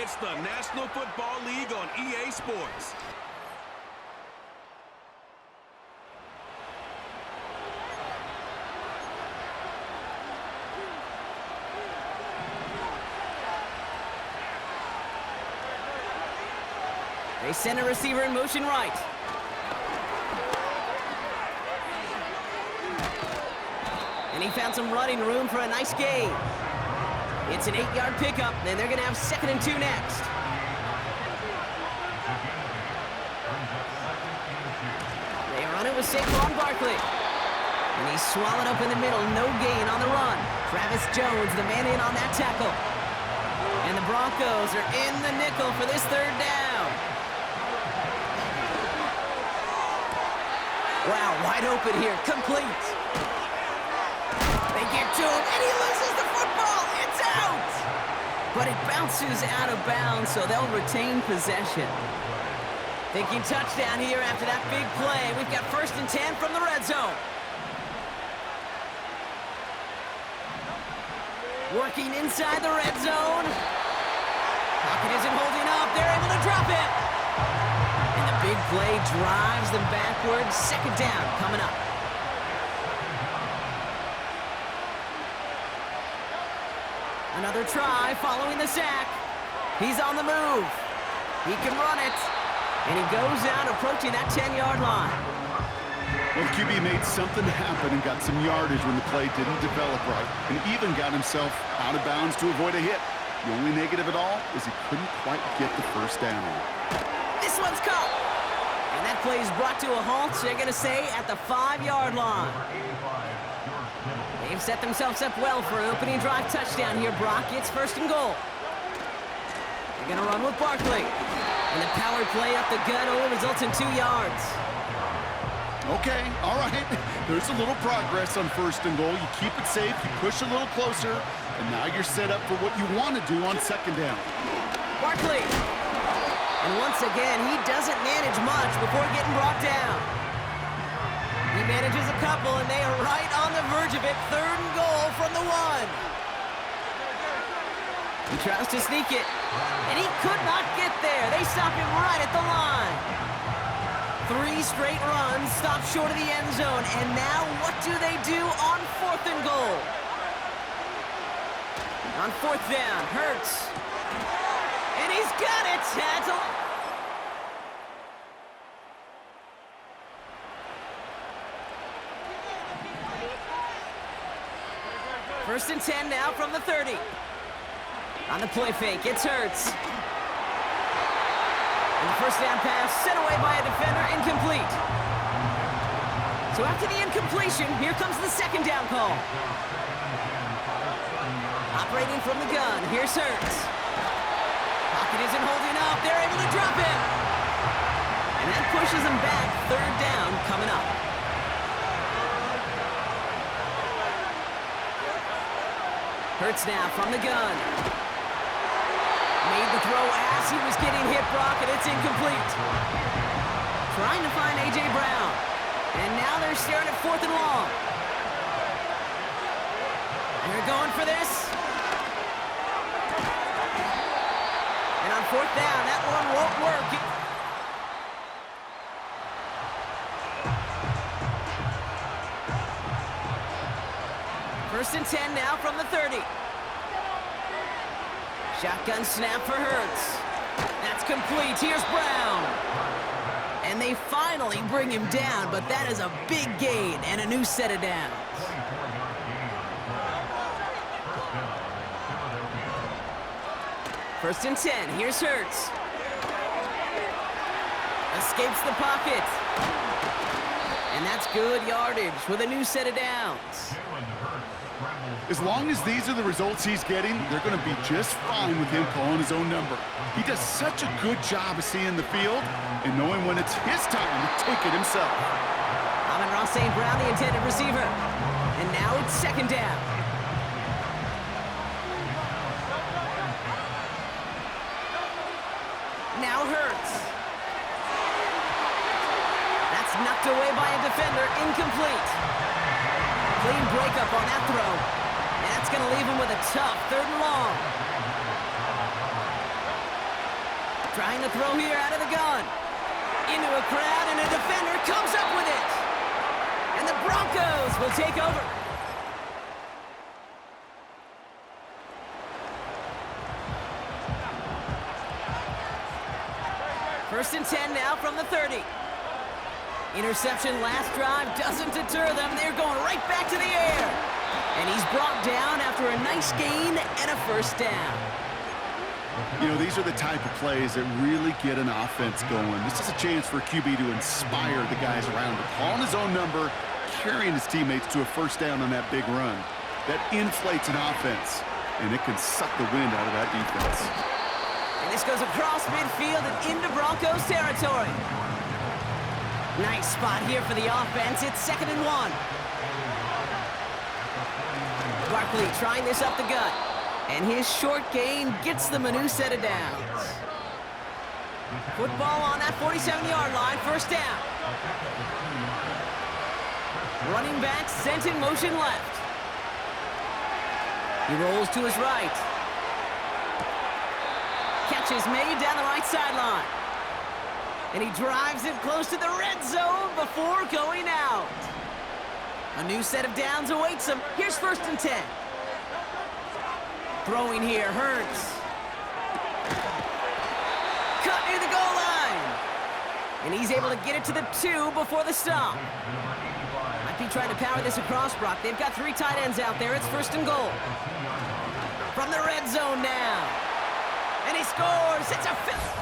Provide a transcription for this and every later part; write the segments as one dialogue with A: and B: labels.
A: It's the National Football League on EA Sports.
B: They send a receiver in motion right. And he found some running room for a nice gain. It's an 8-yard pickup, and they're going to have 2nd and 2 next. They run it with Saquon Barkley. And he's swallowed up in the middle, no gain on the run. Travis Jones, the man in on that tackle. And the Broncos are in the nickel for this 3rd down. Wow, wide open here, complete. They get to him, and he loses the football. It's out! But it bounces out of bounds, so they'll retain possession. Thinking touchdown here after that big play. We've got 1st and 10 from the red zone. Working inside the red zone. Pocket isn't holding up. They're able to drop it. And the big play drives them backwards. 2nd down coming up. Another try following the sack. He's on the move. He can run it. And he goes out approaching that 10-yard line.
C: Well, QB made something happen and got some yardage when the play didn't develop right, and even got himself out of bounds to avoid a hit. The only negative at all is he couldn't quite get the 1st down.
B: This one's caught. And that play is brought to a halt, so they're going to say at the 5-yard line. They've set themselves up well for an opening drive touchdown here, Brock. It's 1st and goal. They're going to run with Barkley. And the power play up the gut only results in 2 yards.
C: Okay, all right. There's a little progress on 1st and goal. You keep it safe, you push a little closer, and now you're set up for what you want to do on 2nd down.
B: Barkley. And once again, he doesn't manage much before getting brought down. He manages a couple, and they are right on the verge of it. 3rd and goal from the 1. He tries to sneak it, and he could not get there. They stop him right at the line. 3 straight runs, stop short of the end zone, and now what do they do on 4th and goal? On 4th down, Hurts. And he's got it! That's 1st and 10 now from the 30. On the play fake, it's Hurts. And the 1st down pass sent away by a defender, incomplete. So after the incompletion, here comes the 2nd down call. Operating from the gun, here's Hurts. Pocket isn't holding up, they're able to drop it. And that pushes them back, 3rd down coming up. Hurts now from the gun. Made the throw as he was getting hit, Brock, and it's incomplete. Trying to find A.J. Brown. And now they're staring at 4th and long. And they're going for this. And on 4th down, that one won't work. 1st and 10 now from the 30. Shotgun snap for Hurts. That's complete. Here's Brown. And they finally bring him down, but that is a big gain and a new set of downs. First and 10. Here's Hurts. Escapes the pocket. And that's good yardage with a new set of downs.
C: As long as these are the results he's getting, they're going to be just fine with him calling his own number. He does such a good job of seeing the field and knowing when it's his time to take it himself.
B: Amon-Ra St. Brown, the intended receiver. And now it's 2nd down. Now Hurts. That's knocked away by a defender, incomplete. Clean breakup on that throw. And that's going to leave him with a tough 3rd and long. Trying to throw here out of the gun. Into a crowd, and a defender comes up with it. And the Broncos will take over. First and 10 now from the 30. Interception last drive doesn't deter them. They're going right back to the air. And he's brought down after a nice gain and a first down.
C: You know, these are the type of plays that really get an offense going. This is a chance for QB to inspire the guys around him. Calling his own number, carrying his teammates to a first down on that big run. That inflates an offense, and it can suck the wind out of that defense.
B: And this goes across midfield and into Broncos territory. Nice spot here for the offense. It's 2nd and 1. Barkley trying this up the gut. And his short gain gets them a new set of downs. Football on that 47-yard line, first down. Running back sent in motion left. He rolls to his right. Catch is made down the right sideline. And he drives it close to the red zone before going out. A new set of downs awaits him. Here's 1st and 10. Throwing here, Hurts. Cut near the goal line. And he's able to get it to the 2 before the stop. Might be trying to power this across, Brock. They've got 3 tight ends out there. It's 1st and goal. From the red zone now. And he scores. It's a 5th.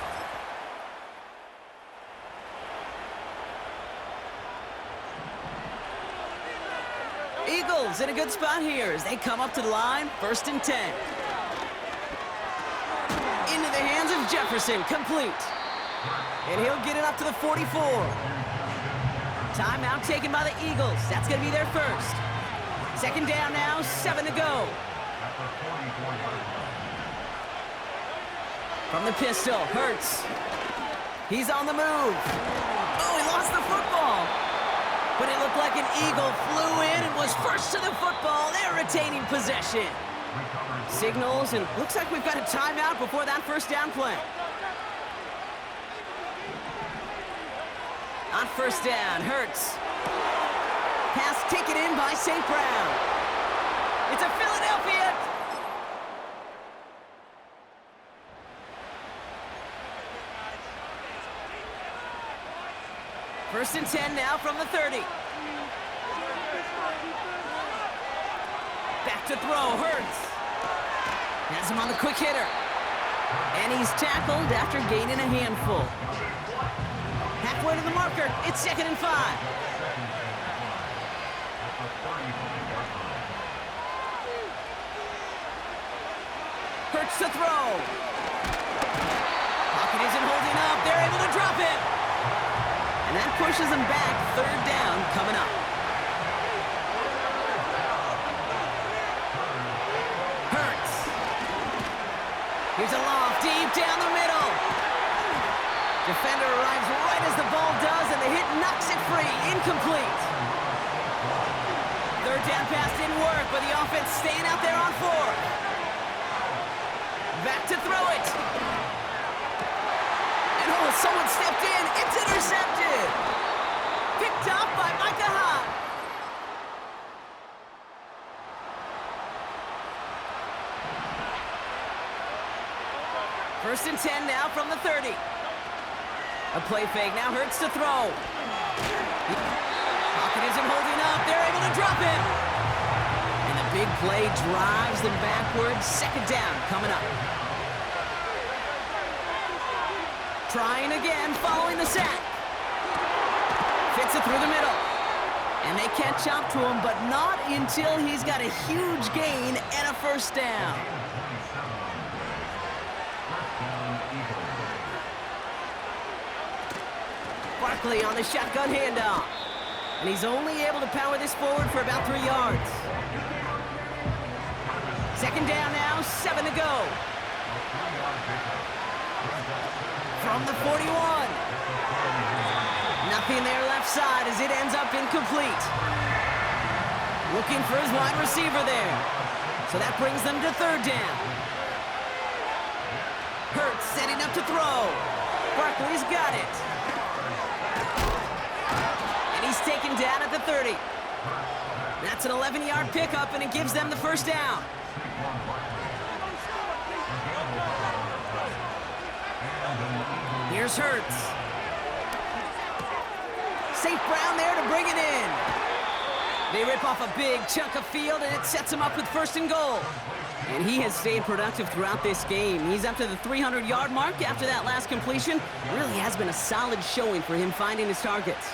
B: Eagles in a good spot here as they come up to the line. 1st and 10. Into the hands of Jefferson, complete. And he'll get it up to the 44. Timeout taken by the Eagles. That's going to be their first. 2nd down now, 7 to go. From the pistol, Hurts. He's on the move. Oh, he lost the football. But it looked like an Eagle flew in and was first to the football. They're retaining possession. Signals, and looks like we've got a timeout before that first down play. On first down, Hurts. Pass taken in by St. Brown. It's a Philadelphia. First and 10 now from the 30. Back to throw, Hurts. Has him on the quick hitter. And he's tackled after gaining a handful. Halfway to the marker, it's 2nd and 5. Hurts to throw. Pocket isn't holding up. They're able to drop it. And that pushes them back. 3rd down coming up. Hurts. Here's a loft deep down the middle. Defender arrives right as the ball does, and the hit knocks it free. Incomplete. 3rd down pass didn't work, but the offense staying out there on 4th. Back to throw it. And oh, someone stepped in. It's intercepted. Picked up by Micah Hart. First and 10 now from the 30. A play fake, now Hurts to throw. Pocket isn't holding up, they're able to drop it. And the big play drives them backwards. 2nd down coming up. Trying again, following the sack. Fits it through the middle. And they catch up to him, but not until he's got a huge gain and a first down. Barkley on the shotgun handoff. And he's only able to power this forward for about 3 yards. 2nd down now, 7 to go. From the 41. Nothing there left side as it ends up incomplete. Looking for his wide receiver there. So that brings them to 3rd down. Hurts setting up to throw. Barkley's got it. And he's taken down at the 30. That's an 11-yard pickup, and it gives them the first down. Here's Hurts. St. Brown there to bring it in. They rip off a big chunk of field, and it sets him up with first and goal. And he has stayed productive throughout this game. He's up to the 300-yard mark after that last completion. Really has been a solid showing for him finding his targets.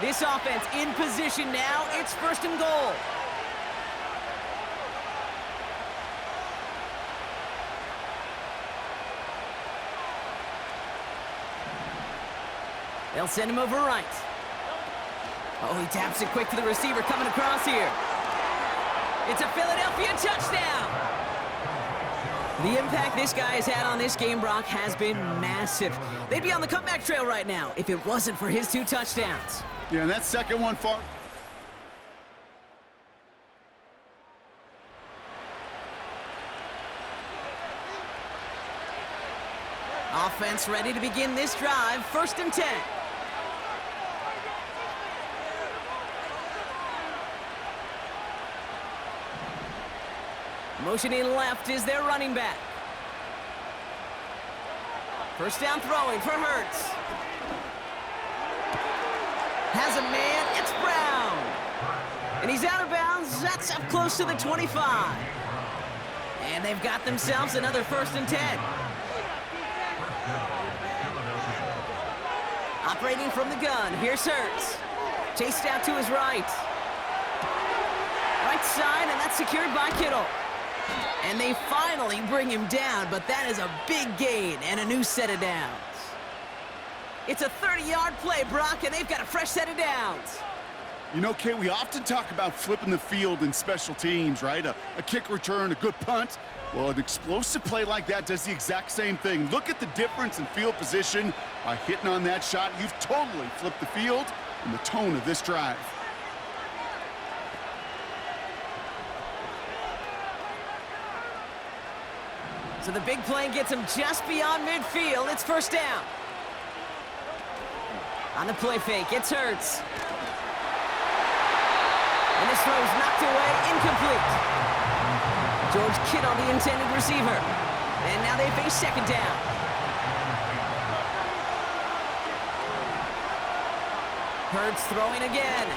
B: This offense in position now. It's first and goal. They'll send him over right. Oh, he taps it quick to the receiver coming across here. It's a Philadelphia touchdown. The impact this guy has had on this game, Brock, has been massive. They'd be on the comeback trail right now if it wasn't for his 2 touchdowns.
C: Yeah, and that second one far.
B: Offense ready to begin this drive. First and 10. Motioning left is their running back. First down throwing for Hurts. Has a man, it's Brown. And he's out of bounds, that's up close to the 25. And they've got themselves another first and 10. Operating from the gun, here's Hurts. Chased out to his right. Right side, and that's secured by Kittle. And they finally bring him down, but that is a big gain and a new set of downs. It's a 30-yard play, Brock, and they've got a fresh set of downs.
C: You know, Kate, we often talk about flipping the field in special teams, right? A kick return, a good punt. Well, an explosive play like that does the exact same thing. Look at the difference in field position. By hitting on that shot, you've totally flipped the field and the tone of this drive.
B: So the big play gets him just beyond midfield. It's first down. On the play fake, it's Hurts. And this throw's knocked away, incomplete. George Kittle, the intended receiver. And now they face second down. Hurts throwing again.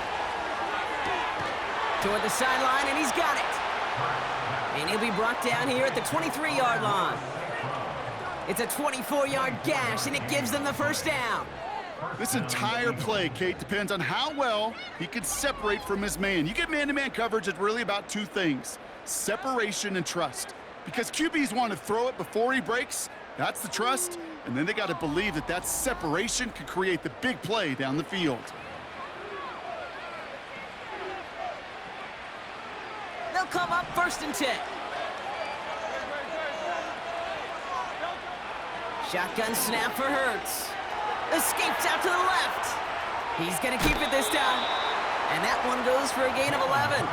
B: Toward the sideline, and he's got it. And he'll be brought down here at the 23-yard line. It's a 24-yard gash, and it gives them the first down.
C: This entire play, Kate, depends on how well he can separate from his man. You get man-to-man coverage, it's really about 2 things: separation and trust. Because QBs want to throw it before he breaks, that's the trust, and then they got to believe that that separation can create the big play down the field.
B: They'll come up first and 10. Shotgun snap for Hurts. Escapes out to the left. He's going to keep it this time. And that one goes for a gain of 11.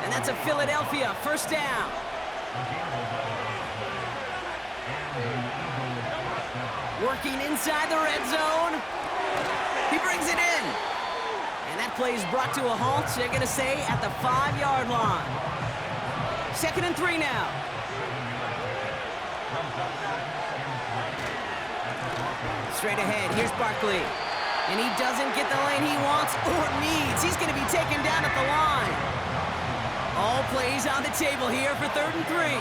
B: And that's a Philadelphia first down. Working inside the red zone. He brings it in. And that play is brought to a halt, they're going to say, at the 5-yard line. Second and 3 now. Straight ahead, here's Barkley. And he doesn't get the lane he wants or needs. He's going to be taken down at the line. All plays on the table here for 3rd and 3.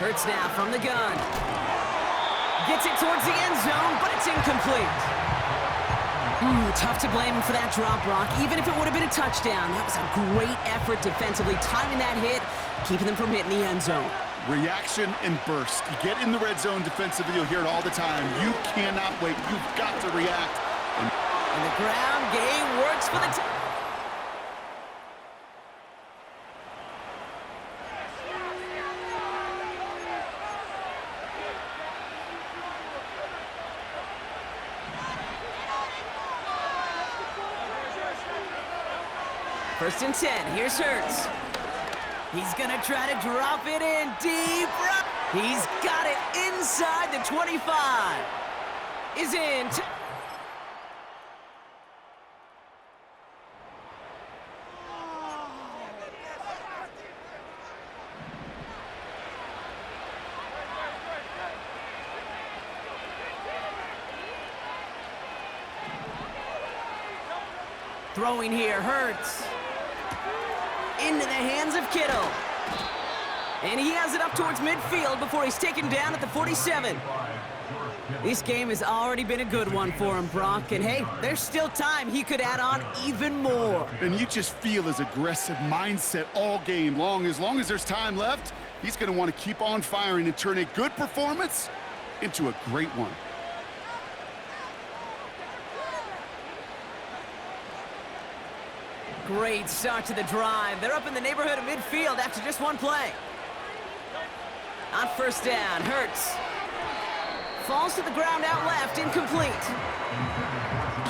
B: Hurts now from the gun. Gets it towards the end zone, but it's incomplete. Tough to blame him for that drop, Brock. Even if it would have been a touchdown, that was a great effort defensively, timing that hit, keeping them from hitting the end zone.
C: Reaction and burst. You get in the red zone defensively, you'll hear it all the time. You cannot wait. You've got to react.
B: And the ground game works for the First and 10, here's Hurts. He's gonna try to drop it in deep. He's got it inside the 25. Is in. Throwing here hurts. Into the hands of Kittle. And he has it up towards midfield before he's taken down at the 47. This game has already been a good one for him, Brock. And hey, there's still time. He could add on even more.
C: And you just feel his aggressive mindset all game long. As long as there's time left, he's going to want to keep on firing and turn a good performance into a great one.
B: Great start to the drive. They're up in the neighborhood of midfield after just one play. On first down, Hurts. Falls to the ground out left, incomplete.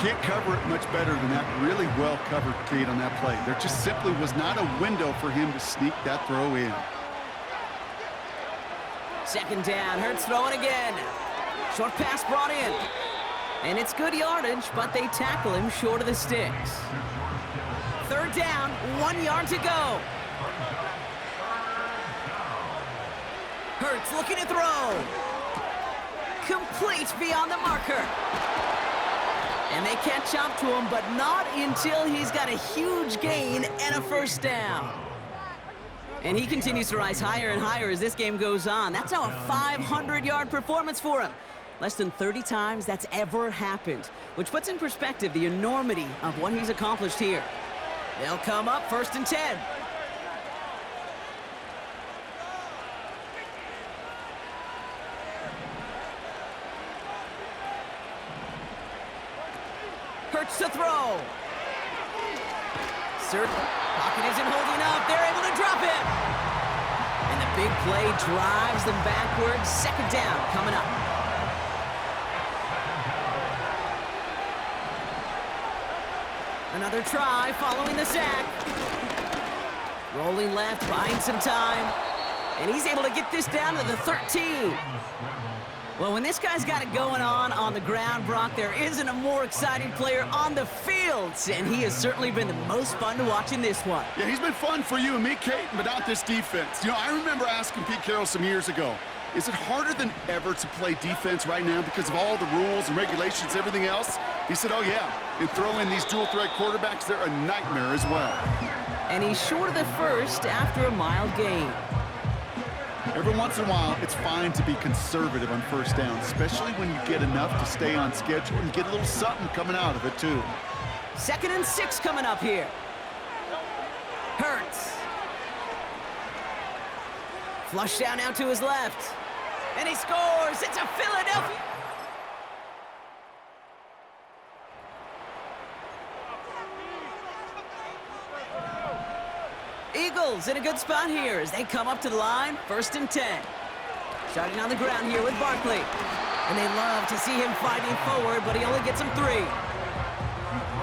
C: Can't cover it much better than that. Really well covered, Kate, on that play. There just simply was not a window for him to sneak that throw in.
B: Second down, Hurts throwing again. Short pass brought in. And it's good yardage, but they tackle him short of the sticks. Third down, 1 yard to go. Hurts looking to throw. Complete beyond the marker. And they catch up to him, but not until he's got a huge gain and a first down. And he continues to rise higher and higher as this game goes on. That's now a 500-yard performance for him. Less than 30 times that's ever happened, which puts in perspective the enormity of what he's accomplished here. They'll come up first and 10. Hurts to throw. Pocket isn't holding up. They're able to drop it. And the big play drives them backwards. Second down coming up. Another try following the sack. Rolling left, buying some time. And he's able to get this down to the 13. Well, when this guy's got it going on the ground, Brock, there isn't a more exciting player on the field. And he has certainly been the most fun to watch in this one.
C: Yeah, he's been fun for you and me, Kate, but not this defense. You know, I remember asking Pete Carroll some years ago, is it harder than ever to play defense right now because of all the rules and regulations, everything else? He said, oh, yeah. And throw in these dual-threat quarterbacks, they're a nightmare as well.
B: And he's short of the first after a mild gain.
C: Every once in a while, it's fine to be conservative on first down, especially when you get enough to stay on schedule and get a little something coming out of it, too.
B: 2nd and 6 coming up here. Hurts. Flush down out to his left. And he scores. It's a Philadelphia. Eagles in a good spot here as they come up to the line, 1st and 10. Starting on the ground here with Barkley. And they love to see him fighting forward, but he only gets him 3.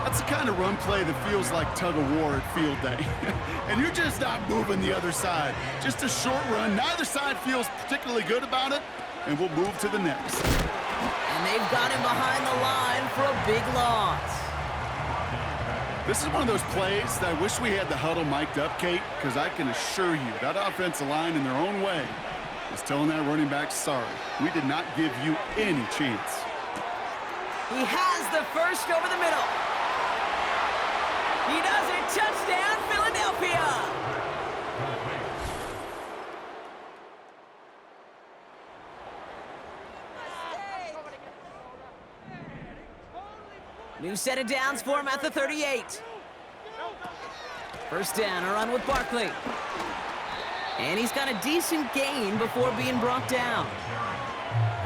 C: That's the kind of run play that feels like tug-of-war at field day. And you're just not moving the other side. Just a short run. Neither side feels particularly good about it, and we'll move to the next.
B: And they've got him behind the line for a big loss.
C: This is one of those plays that I wish we had the huddle mic'd up, Kate, because I can assure you that offensive line in their own way is telling that running back, sorry, we did not give you any chance.
B: He has the first over the middle. He does it. Touchdown, Philadelphia. New set of downs for him at the 38. First down, a run with Barkley. And he's got a decent gain before being brought down.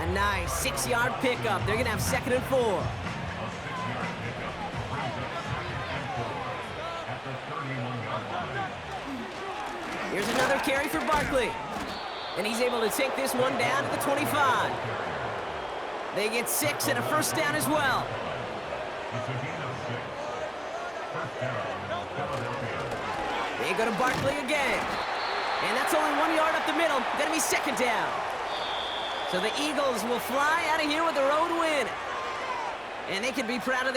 B: A nice 6-yard pickup. They're going to have 2nd and 4. Here's another carry for Barkley. And he's able to take this one down to the 25. They get 6 and a first down as well. They go to Barkley again. And that's only 1 yard up the middle. Gonna be 2nd down. So the Eagles will fly out of here with a road win. And they can be proud of